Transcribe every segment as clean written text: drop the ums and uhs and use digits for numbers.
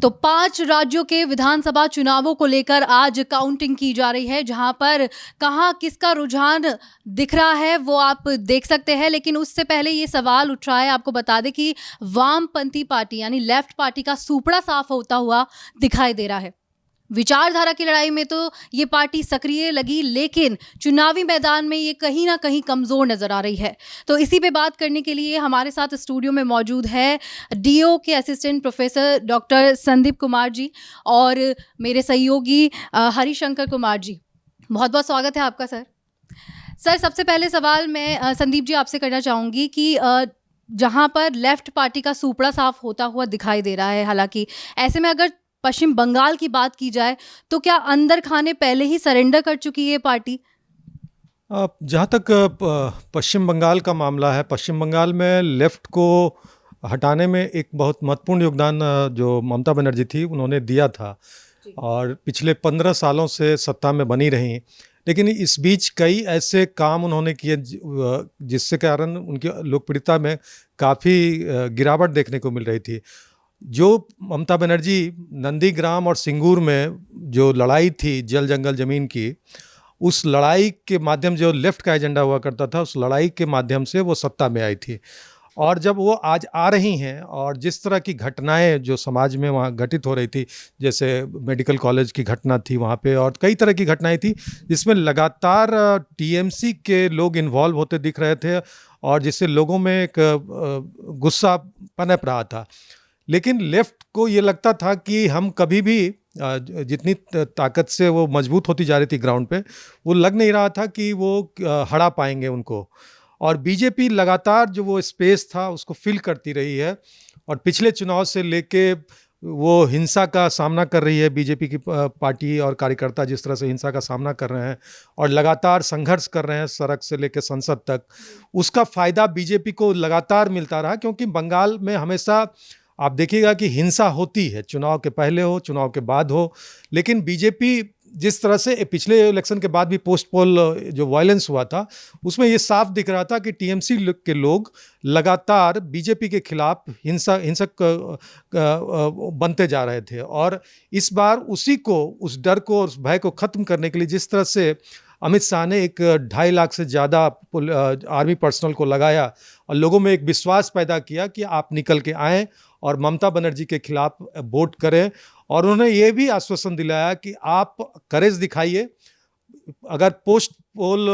तो 5 राज्यों के विधानसभा चुनावों को लेकर आज काउंटिंग की जा रही है, जहां पर कहां किसका रुझान दिख रहा है वो आप देख सकते हैं। लेकिन उससे पहले ये सवाल उठ रहा है, आपको बता दें कि वामपंथी पार्टी यानी लेफ्ट पार्टी का सूपड़ा साफ होता हुआ दिखाई दे रहा है। विचारधारा की लड़ाई में तो ये पार्टी सक्रिय लगी, लेकिन चुनावी मैदान में ये कहीं ना कहीं कमजोर नजर आ रही है। तो इसी पे बात करने के लिए हमारे साथ स्टूडियो में मौजूद है डीओ के assistant professor doctor Sandeep Kumar ji और मेरे सहयोगी हरिशंकर कुमार जी। बहुत बहुत स्वागत है आपका सर। सबसे पहले सवाल मैं संदीप जी आपसे करना चाहूँगी कि जहाँ पर लेफ्ट पार्टी का सूपड़ा साफ होता हुआ दिखाई दे रहा है, हालांकि ऐसे में अगर पश्चिम बंगाल की बात की जाए तो क्या अंदर खाने पहले ही सरेंडर कर चुकी है ये पार्टी? जहाँ तक पश्चिम बंगाल का मामला है, पश्चिम बंगाल में लेफ्ट को हटाने में एक बहुत महत्वपूर्ण योगदान जो ममता बनर्जी थी उन्होंने दिया था और पिछले 15 सालों से सत्ता में बनी रहीं। लेकिन इस बीच कई ऐसे काम उन्होंने किए जिससे कारण उनकी लोकप्रियता में काफ़ी गिरावट देखने को मिल रही थी। जो ममता बनर्जी नंदीग्राम और सिंगूर में जो लड़ाई थी जल जंगल ज़मीन की, उस लड़ाई के माध्यम जो लेफ्ट का एजेंडा हुआ करता था, उस लड़ाई के माध्यम से वो सत्ता में आई थी। और जब वो आज आ रही हैं और जिस तरह की घटनाएं जो समाज में वहाँ घटित हो रही थी, जैसे मेडिकल कॉलेज की घटना थी वहाँ पे और कई तरह की घटनाएं थी जिसमें लगातार टीएमसी के लोग इन्वॉल्व होते दिख रहे थे और जिससे लोगों में एक गुस्सा पनप रहा था। लेकिन लेफ्ट को ये लगता था कि हम कभी भी जितनी ताकत से वो मजबूत होती जा रही थी ग्राउंड पे, वो लग नहीं रहा था कि वो हरा पाएंगे उनको। और बीजेपी लगातार जो वो स्पेस था उसको फिल करती रही है और पिछले चुनाव से लेके वो हिंसा का सामना कर रही है। बीजेपी की पार्टी और कार्यकर्ता जिस तरह से हिंसा का सामना कर रहे हैं और लगातार संघर्ष कर रहे हैं सड़क से लेकर संसद तक, उसका फ़ायदा बीजेपी को लगातार मिलता रहा। क्योंकि बंगाल में हमेशा आप देखिएगा कि हिंसा होती है, चुनाव के पहले हो चुनाव के बाद हो, लेकिन बीजेपी जिस तरह से पिछले इलेक्शन के बाद भी पोस्ट पोल जो वायलेंस हुआ था उसमें ये साफ दिख रहा था कि टीएमसी के लोग लगातार बीजेपी के खिलाफ हिंसक बनते जा रहे थे। और इस बार उस डर को और उस भय को ख़त्म करने के लिए जिस तरह से अमित शाह ने एक 2.5 लाख से ज़्यादा आर्मी पर्सनल को लगाया और लोगों में एक विश्वास पैदा किया कि आप निकल के आएँ और ममता बनर्जी के खिलाफ वोट करें। और उन्होंने ये भी आश्वासन दिलाया कि आप करेज दिखाइए, अगर पोस्ट पोल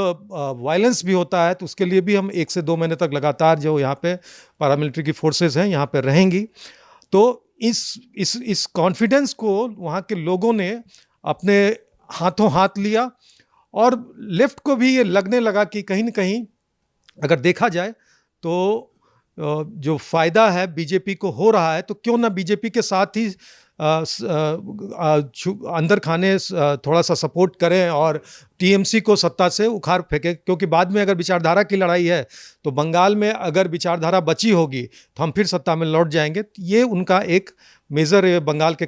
वायलेंस भी होता है तो उसके लिए भी हम 1 से 2 महीने तक लगातार जो यहाँ पे पैरामिलिट्री की फोर्सेस हैं यहाँ पे रहेंगी। तो इस कॉन्फिडेंस को वहाँ के लोगों ने अपने हाथों हाथ लिया और लेफ्ट को भी ये लगने लगा कि कहीं न कहीं अगर देखा जाए तो जो फ़ायदा है बीजेपी को हो रहा है, तो क्यों ना बीजेपी के साथ ही अंदर खाने थोड़ा सा सपोर्ट करें और टीएमसी को सत्ता से उखाड़ फेंकें। क्योंकि बाद में अगर विचारधारा की लड़ाई है तो बंगाल में अगर विचारधारा बची होगी तो हम फिर सत्ता में लौट जाएंगे। ये उनका एक मेजर बंगाल के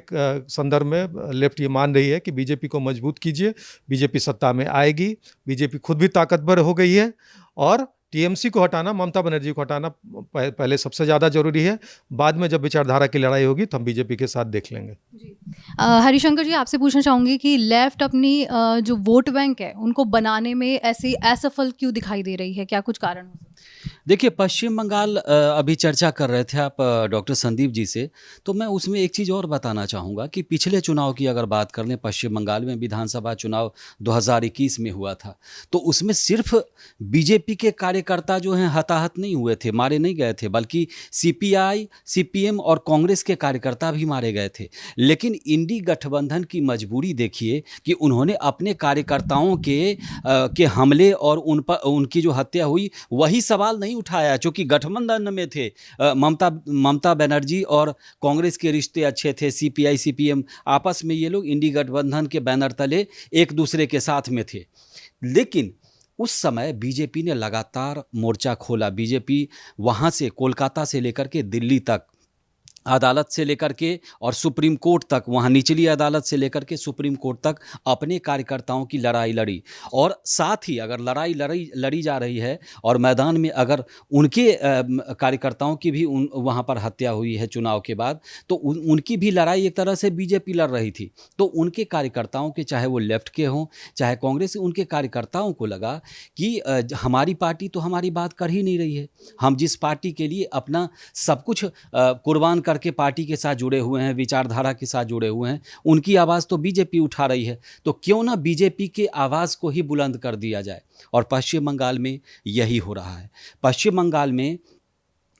संदर्भ में लेफ्ट ये मान रही है कि बीजेपी को मजबूत कीजिए, बीजेपी सत्ता में आएगी। बीजेपी खुद भी ताकतवर हो गई है और टीएमसी को हटाना, ममता बनर्जी को हटाना पहले सबसे ज़्यादा जरूरी है। बाद में जब विचारधारा की लड़ाई होगी तो हम बीजेपी के साथ देख लेंगे। जी हरिशंकर जी, आपसे पूछना चाहूँगी कि लेफ्ट अपनी जो वोट बैंक है उनको बनाने में ऐसी असफल क्यों दिखाई दे रही है? क्या कुछ कारण हो सकता है? देखिए, पश्चिम बंगाल अभी चर्चा कर रहे थे आप डॉक्टर संदीप जी से, तो मैं उसमें एक चीज़ और बताना चाहूँगा कि पिछले चुनाव की अगर बात कर लें, पश्चिम बंगाल में विधानसभा चुनाव 2021 में हुआ था, तो उसमें सिर्फ बीजेपी के कार्यकर्ता जो हैं हताहत नहीं हुए थे, मारे नहीं गए थे, बल्कि सीपीआई, सीपीएम और कांग्रेस के कार्यकर्ता भी मारे गए थे। लेकिन इंडी गठबंधन की मजबूरी देखिए कि उन्होंने अपने कार्यकर्ताओं के हमले और उनकी जो हत्या हुई वही सवाल नहीं उठाया, चूंकि गठबंधन में थे। ममता बनर्जी और कांग्रेस के रिश्ते अच्छे थे, सीपीआई सीपीएम आपस में ये लोग इंडी गठबंधन के बैनर तले एक दूसरे के साथ में थे। लेकिन उस समय बीजेपी ने लगातार मोर्चा खोला। बीजेपी वहाँ से कोलकाता से लेकर के दिल्ली तक अदालत से लेकर के और सुप्रीम कोर्ट तक, वहाँ निचली अदालत से लेकर के सुप्रीम कोर्ट तक अपने कार्यकर्ताओं की लड़ाई लड़ी। और साथ ही अगर लड़ाई लड़ी जा रही है और मैदान में अगर उनके कार्यकर्ताओं की भी वहाँ पर हत्या हुई है चुनाव के बाद, तो उनकी भी लड़ाई एक तरह से बीजेपी लड़ रही थी। तो उनके कार्यकर्ताओं के, चाहे वो लेफ्ट के हों चाहे कांग्रेस, उनके कार्यकर्ताओं को लगा कि हमारी पार्टी तो हमारी बात कर ही नहीं रही है। हम जिस पार्टी के लिए अपना सब कुछ कुर्बान करके पार्टी के साथ जुड़े हुए हैं, विचारधारा के साथ जुड़े हुए हैं, उनकी आवाज़ तो बीजेपी उठा रही है, तो क्यों ना बीजेपी के आवाज़ को ही बुलंद कर दिया जाए। और पश्चिम बंगाल में यही हो रहा है। पश्चिम बंगाल में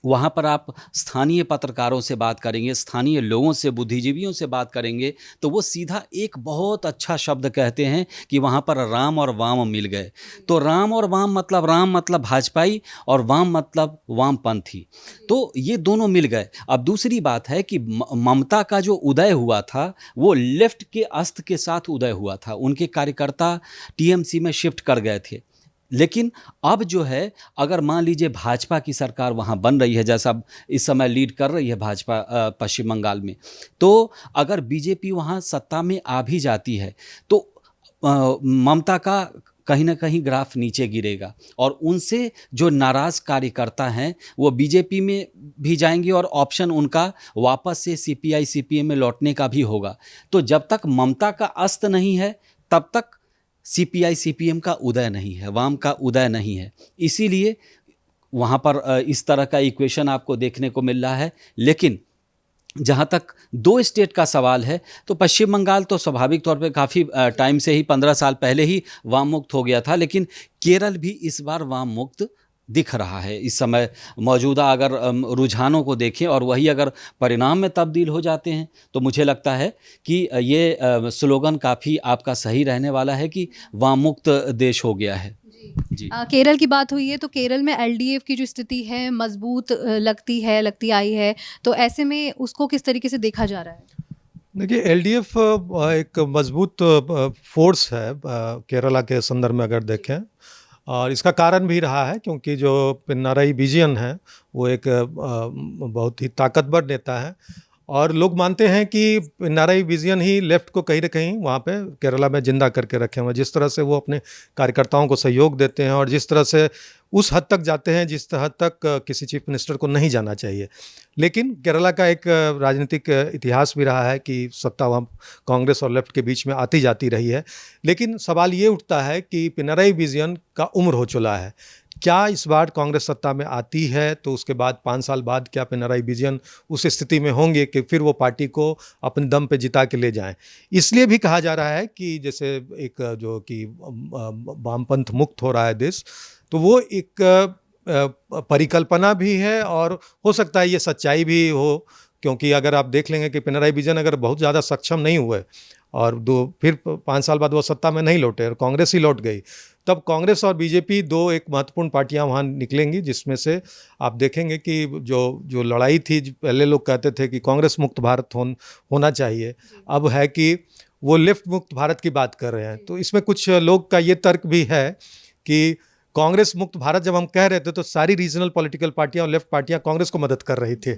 वहाँ पर आप स्थानीय पत्रकारों से बात करेंगे, स्थानीय लोगों से, बुद्धिजीवियों से बात करेंगे, तो वो सीधा एक बहुत अच्छा शब्द कहते हैं कि वहाँ पर राम और वाम मिल गए। तो राम मतलब भाजपाई और वाम मतलब वामपंथी, तो ये दोनों मिल गए। अब दूसरी बात है कि ममता का जो उदय हुआ था वो लेफ्ट के अस्त के साथ उदय हुआ था। उनके कार्यकर्ता टीएमसी में शिफ्ट कर गए थे। लेकिन अब जो है, अगर मान लीजिए भाजपा की सरकार वहाँ बन रही है, जैसा इस समय लीड कर रही है भाजपा पश्चिम बंगाल में, तो अगर बीजेपी वहाँ सत्ता में आ भी जाती है तो ममता का कहीं ना कहीं ग्राफ नीचे गिरेगा और उनसे जो नाराज़ कार्यकर्ता हैं वो बीजेपी में भी जाएंगे और ऑप्शन उनका वापस से सीपीआई सीपीएम में लौटने का भी होगा। तो जब तक ममता का अस्त नहीं है तब तक सीपीआई सीपीएम का उदय नहीं है, वाम का उदय नहीं है। इसीलिए वहाँ पर इस तरह का इक्वेशन आपको देखने को मिल रहा है। लेकिन जहाँ तक 2 स्टेट का सवाल है, तो पश्चिम बंगाल तो स्वाभाविक तौर पे काफ़ी टाइम से ही, 15 साल पहले ही वाम मुक्त हो गया था, लेकिन केरल भी इस बार वाम मुक्त दिख रहा है इस समय। मौजूदा अगर रुझानों को देखें और वही अगर परिणाम में तब्दील हो जाते हैं, तो मुझे लगता है कि ये स्लोगन काफ़ी आपका सही रहने वाला है कि वाम मुक्त देश हो गया है। जी। केरल की बात हुई है तो केरल में एलडीएफ की जो स्थिति है मजबूत लगती आई है, तो ऐसे में उसको किस तरीके से देखा जा रहा है? देखिए, एलडीएफ एक मजबूत फोर्स है केरला के संदर्भ में अगर देखें, और इसका कारण भी रहा है क्योंकि जो पिनाराई विजयन है वो एक बहुत ही ताकतवर नेता है और लोग मानते हैं कि पिनाराई विजयन ही लेफ्ट को कहीं ना कहीं वहाँ पे केरला में जिंदा करके रखे हुए हैं। जिस तरह से वो अपने कार्यकर्ताओं को सहयोग देते हैं और जिस तरह से उस हद तक जाते हैं जिस हद तक किसी चीफ मिनिस्टर को नहीं जाना चाहिए। लेकिन केरला का एक राजनीतिक इतिहास भी रहा है कि सत्ता वहाँ कांग्रेस और लेफ्ट के बीच में आती जाती रही है। लेकिन सवाल ये उठता है कि पिनाराई विजयन का उम्र हो चुका है, क्या इस बार कांग्रेस सत्ता में आती है तो उसके बाद 5 साल बाद क्या पिनाराई विजयन उस स्थिति में होंगे कि फिर वो पार्टी को अपने दम पे जिता के ले जाएं। इसलिए भी कहा जा रहा है कि जैसे एक जो कि वामपंथ मुक्त हो रहा है देश, तो वो एक परिकल्पना भी है और हो सकता है ये सच्चाई भी हो, क्योंकि अगर आप देख लेंगे कि पिनाराई विजयन अगर बहुत ज़्यादा सक्षम नहीं हुए और फिर 5 साल बाद वो सत्ता में नहीं लौटे और कांग्रेस ही लौट गई, तब कांग्रेस और बीजेपी दो एक महत्वपूर्ण पार्टियां वहाँ निकलेंगी, जिसमें से आप देखेंगे कि जो लड़ाई थी, पहले लोग कहते थे कि कांग्रेस मुक्त भारत होना चाहिए, अब है कि वो लेफ्ट मुक्त भारत की बात कर रहे हैं। तो इसमें कुछ लोग का ये तर्क भी है कि कांग्रेस मुक्त भारत जब हम कह रहे थे तो सारी रीजनल पॉलिटिकल पार्टियां और लेफ्ट पार्टियां कांग्रेस को मदद कर रही थी।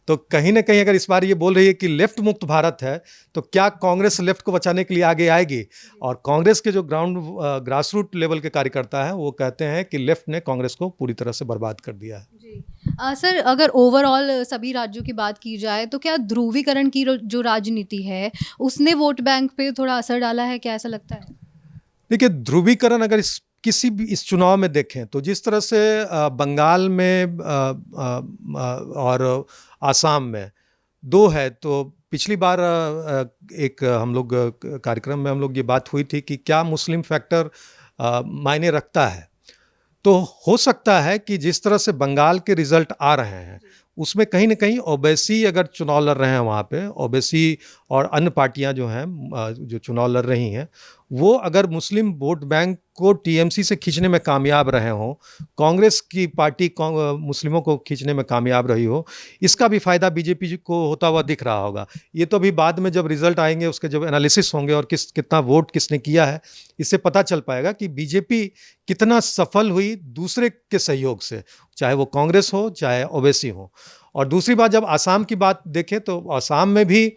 तो कहीं ना कहीं अगर इस बार ये बोल रही है कि लेफ्ट मुक्त भारत है, तो क्या कांग्रेस लेफ्ट को बचाने के लिए आगे आएगी? और कांग्रेस के जो ग्रास रूट लेवल के कार्यकर्ता हैं वो कहते हैं कि लेफ्ट ने कांग्रेस को पूरी तरह से बर्बाद कर दिया है। जी सर, अगर ओवरऑल सभी राज्यों की बात की जाए तो क्या ध्रुवीकरण की जो राजनीति है उसने वोट बैंक पे थोड़ा असर डाला है, क्या ऐसा लगता है? देखिए, ध्रुवीकरण अगर किसी भी इस चुनाव में देखें तो जिस तरह से बंगाल में और आसाम में 2 है, तो पिछली बार एक हम लोग कार्यक्रम में हम लोग ये बात हुई थी कि क्या मुस्लिम फैक्टर मायने रखता है। तो हो सकता है कि जिस तरह से बंगाल के रिजल्ट आ रहे हैं उसमें कहीं ना कहीं ओबीसी अगर चुनाव लड़ रहे हैं वहाँ पे, ओबीसी और अन्य पार्टियां जो हैं जो चुनाव लड़ रही हैं, वो अगर मुस्लिम वोट बैंक को टीएमसी से खींचने में कामयाब रहे हों, कांग्रेस की पार्टी मुस्लिमों को खींचने में कामयाब रही हो, इसका भी फ़ायदा बीजेपी को होता हुआ दिख रहा होगा। ये तो अभी बाद में जब रिजल्ट आएंगे, उसके जब एनालिसिस होंगे और कितना वोट किसने किया है, इससे पता चल पाएगा कि बीजेपी कितना सफल हुई दूसरे के सहयोग से, चाहे वो कांग्रेस हो चाहे ओवैसी हो। और दूसरी बात, जब आसाम की बात देखें तो आसाम में भी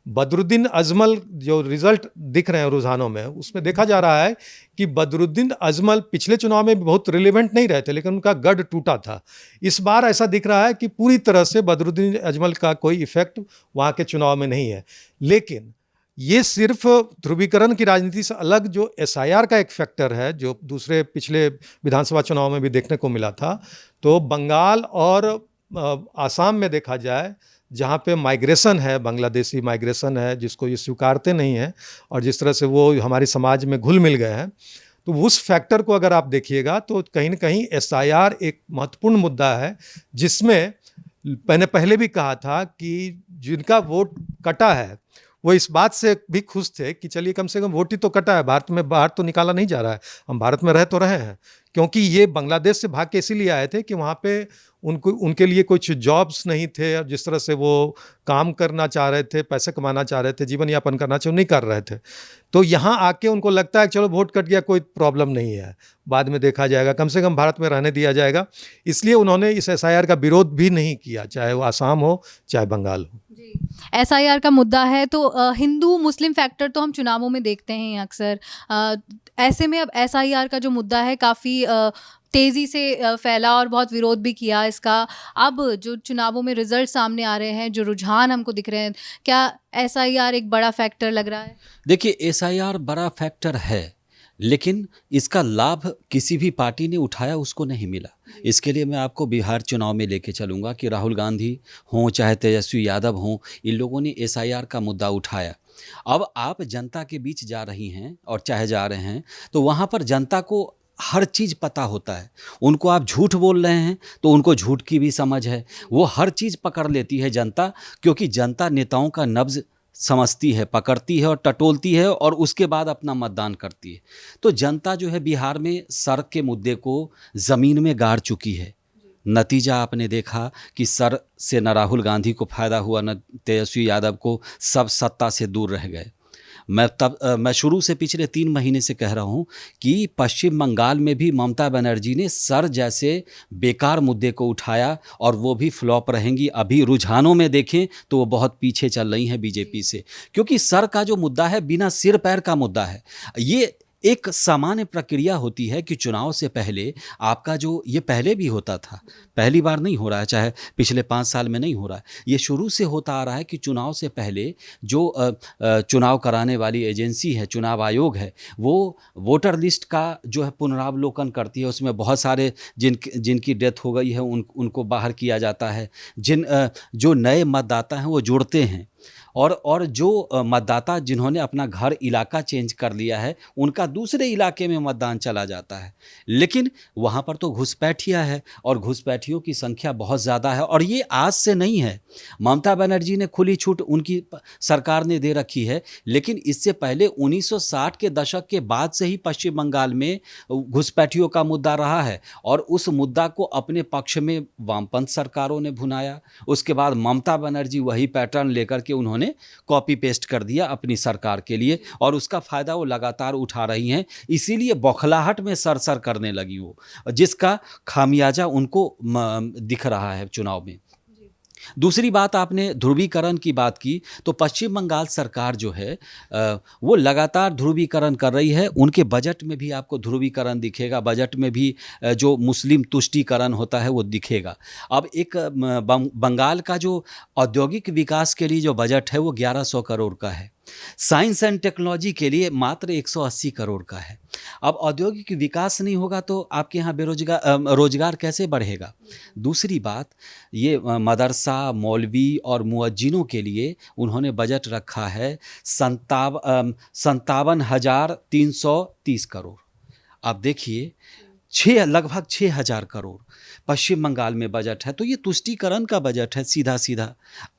बदरुद्दीन अजमल जो रिजल्ट दिख रहे हैं रुझानों में, उसमें देखा जा रहा है कि बदरुद्दीन अजमल पिछले चुनाव में भी बहुत रिलेवेंट नहीं रहे थे, लेकिन उनका गढ़ टूटा था। इस बार ऐसा दिख रहा है कि पूरी तरह से बदरुद्दीन अजमल का कोई इफेक्ट वहाँ के चुनाव में नहीं है। लेकिन ये सिर्फ ध्रुवीकरण की राजनीति से अलग जो एसआईआर का एक फैक्टर है, जो दूसरे पिछले विधानसभा चुनाव में भी देखने को मिला था, तो बंगाल और आसाम में देखा जाए, जहाँ पे माइग्रेशन है, बांग्लादेशी माइग्रेशन है, जिसको ये स्वीकारते नहीं हैं और जिस तरह से वो हमारे समाज में घुल मिल गए हैं, तो उस फैक्टर को अगर आप देखिएगा तो कहीं ना कहीं एसआईआर एक महत्वपूर्ण मुद्दा है, जिसमें मैंने पहले भी कहा था कि जिनका वोट कटा है वो इस बात से भी खुश थे कि चलिए कम से कम वोट ही तो कटा है, भारत में बाहर तो निकाला नहीं जा रहा है, हम भारत में रह तो रहे हैं। क्योंकि ये बांग्लादेश से भाग के इसीलिए आए थे कि वहाँ पे उनके लिए कुछ जॉब्स नहीं थे, और जिस तरह से वो काम करना चाह रहे थे, पैसे कमाना चाह रहे थे, जीवन यापन करना चाह, नहीं कर रहे थे। तो यहाँ आके उनको लगता है चलो वोट कट गया, कोई प्रॉब्लम नहीं है, बाद में देखा जाएगा, कम से कम भारत में रहने दिया जाएगा। इसलिए उन्होंने इस एसआईआर का विरोध भी नहीं किया, चाहे वो आसाम हो चाहे बंगाल हो। एसआईआर का मुद्दा है तो हिंदू मुस्लिम फैक्टर तो हम चुनावों में देखते हैं अक्सर। ऐसे में अब एसआईआर का जो मुद्दा है काफ़ी तेज़ी से फैला और बहुत विरोध भी किया इसका। अब जो चुनावों में रिजल्ट सामने आ रहे हैं, जो रुझान हमको दिख रहे हैं, क्या एसआईआर एक बड़ा फैक्टर लग रहा है? देखिए, एसआईआर बड़ा फैक्टर है, लेकिन इसका लाभ किसी भी पार्टी ने उठाया उसको नहीं मिला। इसके लिए मैं आपको बिहार चुनाव में लेके चलूँगा कि राहुल गांधी हों चाहे तेजस्वी यादव हों, इन लोगों ने एसआईआर का मुद्दा उठाया। अब आप जनता के बीच जा रही हैं और चाहे जा रहे हैं, तो वहाँ पर जनता को हर चीज़ पता होता है। उनको आप झूठ बोल रहे हैं तो उनको झूठ की भी समझ है, वो हर चीज़ पकड़ लेती है जनता, क्योंकि जनता नेताओं का नब्ज़ समझती है, पकड़ती है और टटोलती है और उसके बाद अपना मतदान करती है। तो जनता जो है बिहार में सड़क के मुद्दे को ज़मीन में गाड़ चुकी है। नतीजा आपने देखा कि सर से न राहुल गांधी को फ़ायदा हुआ न तेजस्वी यादव को, सब सत्ता से दूर रह गए। मैं शुरू से पिछले 3 महीने से कह रहा हूँ कि पश्चिम बंगाल में भी ममता बनर्जी ने सर जैसे बेकार मुद्दे को उठाया और वो भी फ्लॉप रहेंगी। अभी रुझानों में देखें तो वो बहुत पीछे चल रही हैं बीजेपी से, क्योंकि सर का जो मुद्दा है बिना सिर पैर का मुद्दा है। ये एक सामान्य प्रक्रिया होती है कि चुनाव से पहले आपका जो, ये पहले भी होता था, पहली बार नहीं हो रहा है, चाहे पिछले 5 साल में नहीं हो रहा है, ये शुरू से होता आ रहा है कि चुनाव से पहले जो चुनाव कराने वाली एजेंसी है, चुनाव आयोग है, वो वोटर लिस्ट का जो है पुनरावलोकन करती है। उसमें बहुत सारे जिनकी डेथ हो गई है उनको बाहर किया जाता है, जो नए मतदाता हैं वो जुड़ते हैं, और जो मतदाता जिन्होंने अपना घर इलाका चेंज कर लिया है उनका दूसरे इलाके में मतदान चला जाता है। लेकिन वहाँ पर तो घुसपैठिया है और घुसपैठियों की संख्या बहुत ज़्यादा है, और ये आज से नहीं है। ममता बनर्जी ने खुली छूट उनकी सरकार ने दे रखी है, लेकिन इससे पहले 1960 के दशक के बाद से ही पश्चिम बंगाल में घुसपैठियों का मुद्दा रहा है, और उस मुद्दा को अपने पक्ष में वामपंथ सरकारों ने भुनाया। उसके बाद ममता बनर्जी वही पैटर्न लेकर के उन्होंने कॉपी पेस्ट कर दिया अपनी सरकार के लिए, और उसका फ़ायदा वो लगातार उठा रही हैं। इसीलिए बौखलाहट में सर करने लगी वो, जिसका खामियाजा उनको दिख रहा है चुनाव में। दूसरी बात, आपने ध्रुवीकरण की बात की, तो पश्चिम बंगाल सरकार जो है वो लगातार ध्रुवीकरण कर रही है। उनके बजट में भी आपको ध्रुवीकरण दिखेगा, बजट में भी जो मुस्लिम तुष्टीकरण होता है वो दिखेगा। अब एक बंगाल का जो औद्योगिक विकास के लिए जो बजट है वो 1100 करोड़ का है, साइंस एंड टेक्नोलॉजी के लिए मात्र 180 करोड़ का है। अब औद्योगिक विकास नहीं होगा तो आपके यहाँ रोजगार कैसे बढ़ेगा? दूसरी बात, ये मदरसा, मौलवी और मुअज्जिनों के लिए उन्होंने बजट रखा है 57,330 करोड़। आप देखिए, लगभग 6,000 करोड़ पश्चिम बंगाल में बजट है। तो ये तुष्टीकरण का बजट है सीधा सीधा।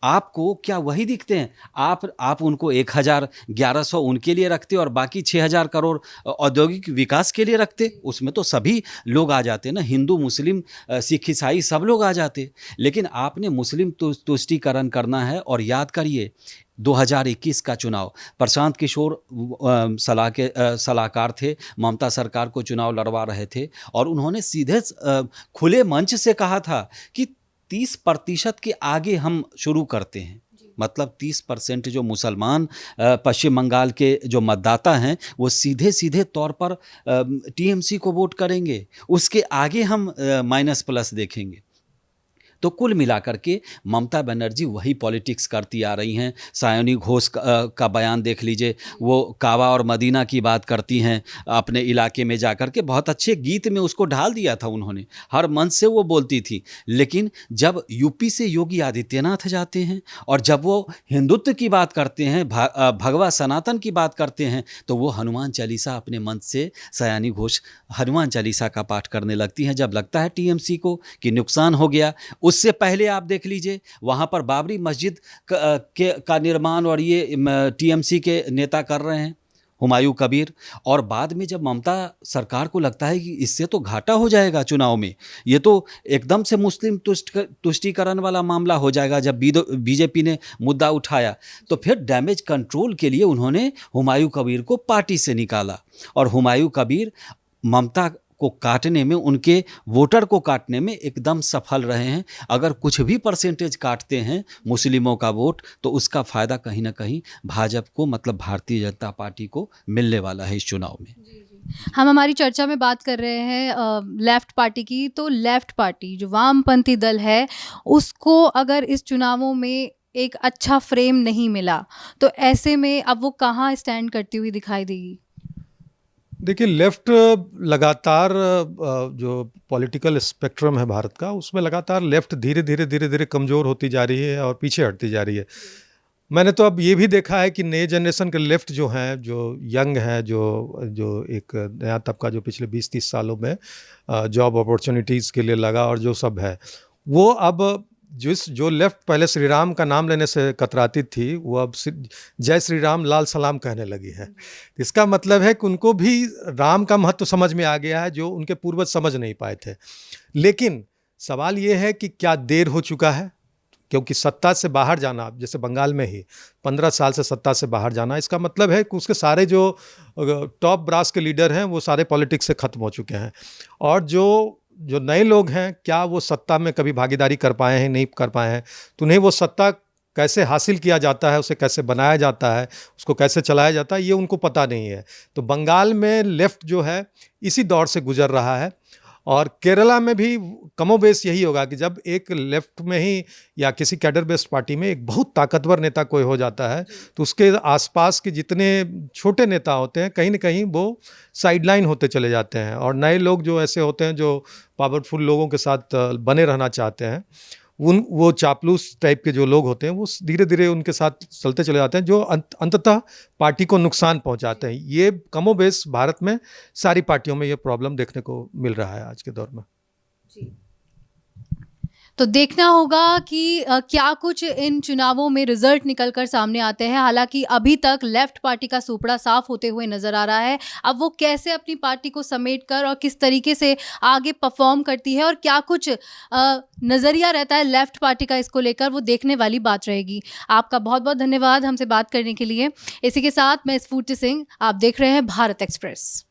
आपको क्या वही दिखते हैं? आप उनको 1,1100 उनके लिए रखते और बाकी 6,000 करोड़ औद्योगिक विकास के लिए रखते। उसमें तो सभी लोग आ जाते ना, हिंदू, मुस्लिम, सिख, ईसाई सब लोग आ जाते। लेकिन आपने मुस्लिम तुष्टीकरण करना है। और याद करिए 2021 का चुनाव, प्रशांत किशोर सलाहकार थे, ममता सरकार को चुनाव लड़वा रहे थे, और उन्होंने सीधे खुले मंच से कहा था कि 30% के आगे हम शुरू करते हैं, मतलब 30% जो मुसलमान पश्चिम बंगाल के जो मतदाता हैं वो सीधे सीधे तौर पर टीएमसी को वोट करेंगे, उसके आगे हम माइनस प्लस देखेंगे। तो कुल मिलाकर के ममता बनर्जी वही पॉलिटिक्स करती आ रही हैं। सायोनी घोष का बयान देख लीजिए, वो काबा और मदीना की बात करती हैं अपने इलाके में जाकर के, बहुत अच्छे गीत में उसको ढाल दिया था उन्होंने, हर मंच से वो बोलती थी। लेकिन जब यूपी से योगी आदित्यनाथ जाते हैं और जब वो हिंदुत्व की बात करते हैं, भगवा सनातन की बात करते हैं, तो वो हनुमान चालीसा अपने मंच से सायोनी घोष हनुमान चालीसा का पाठ करने लगती हैं। जब लगता है टीएमसी को कि नुकसान हो गया, उससे पहले आप देख लीजिए वहाँ पर बाबरी मस्जिद का निर्माण और ये टीएमसी के नेता कर रहे हैं, हुमायूं कबीर। और बाद में जब ममता सरकार को लगता है कि इससे तो घाटा हो जाएगा चुनाव में, ये तो एकदम से मुस्लिम तुष्टीकरण वाला मामला हो जाएगा, जब बीजेपी ने मुद्दा उठाया, तो फिर डैमेज कंट्रोल के लिए उन्होंने हुमायूं कबीर को पार्टी से निकाला। और हुमायूं कबीर ममता को काटने में, उनके वोटर को काटने में एकदम सफल रहे हैं। अगर कुछ भी परसेंटेज काटते हैं मुस्लिमों का वोट, तो उसका फ़ायदा कहीं ना कहीं भाजपा को, मतलब भारतीय जनता पार्टी को मिलने वाला है इस चुनाव में। हम हमारी चर्चा में बात कर रहे हैं लेफ्ट पार्टी की। तो लेफ्ट पार्टी जो वामपंथी दल है, उसको अगर इस चुनावों में एक अच्छा फ्रेम नहीं मिला, तो ऐसे में अब वो कहाँ स्टैंड करती हुई दिखाई देगी? देखिए, लेफ्ट लगातार जो पॉलिटिकल स्पेक्ट्रम है भारत का, उसमें लगातार लेफ्ट धीरे धीरे कमज़ोर होती जा रही है और पीछे हटती जा रही है। मैंने तो अब ये भी देखा है कि नए जनरेशन के लेफ्ट जो हैं, जो यंग हैं, जो एक नया तबका जो पिछले 20-30 सालों में जॉब अपॉर्चुनिटीज़ के लिए लगा और जो सब है, वो अब जो लेफ्ट पहले श्री राम का नाम लेने से कतराती थी, वो अब जय श्री राम लाल सलाम कहने लगी है। इसका मतलब है कि उनको भी राम का महत्व समझ में आ गया है, जो उनके पूर्वज समझ नहीं पाए थे। लेकिन सवाल ये है कि क्या देर हो चुका है? क्योंकि सत्ता से बाहर जाना, जैसे बंगाल में ही 15 साल से सत्ता से बाहर जाना, इसका मतलब है कि उसके सारे जो टॉप ब्रास के लीडर हैं वो सारे पॉलिटिक्स से ख़त्म हो चुके हैं। और जो नए लोग हैं, क्या वो सत्ता में कभी भागीदारी कर पाए हैं? नहीं कर पाए हैं। तो उन्हें वो सत्ता कैसे हासिल किया जाता है, उसे कैसे बनाया जाता है, उसको कैसे चलाया जाता है, ये उनको पता नहीं है। तो बंगाल में लेफ्ट जो है इसी दौर से गुजर रहा है। और केरला में भी कमोबेश यही होगा कि जब एक लेफ्ट में ही या किसी कैडर बेस्ड पार्टी में एक बहुत ताकतवर नेता कोई हो जाता है, तो उसके आसपास के जितने छोटे नेता होते हैं, कहीं ना कहीं वो साइडलाइन होते चले जाते हैं। और नए लोग जो ऐसे होते हैं, जो पावरफुल लोगों के साथ बने रहना चाहते हैं, वो चापलूस टाइप के जो लोग होते हैं, वो धीरे धीरे उनके साथ चलते चले जाते हैं, जो अंततः पार्टी को नुकसान पहुंचाते हैं। ये कमोबेश भारत में सारी पार्टियों में ये प्रॉब्लम देखने को मिल रहा है आज के दौर में। जी। तो देखना होगा कि क्या कुछ इन चुनावों में रिजल्ट निकलकर सामने आते हैं। हालांकि अभी तक लेफ्ट पार्टी का सुपड़ा साफ होते हुए नजर आ रहा है। अब वो कैसे अपनी पार्टी को समेटकर और किस तरीके से आगे परफॉर्म करती है और क्या कुछ नज़रिया रहता है लेफ्ट पार्टी का इसको लेकर, वो देखने वाली बात रहेगी। आपका बहुत बहुत धन्यवाद हमसे बात करने के लिए। इसी के साथ मैं स्फूर्ति सिंह, आप देख रहे हैं भारत एक्सप्रेस।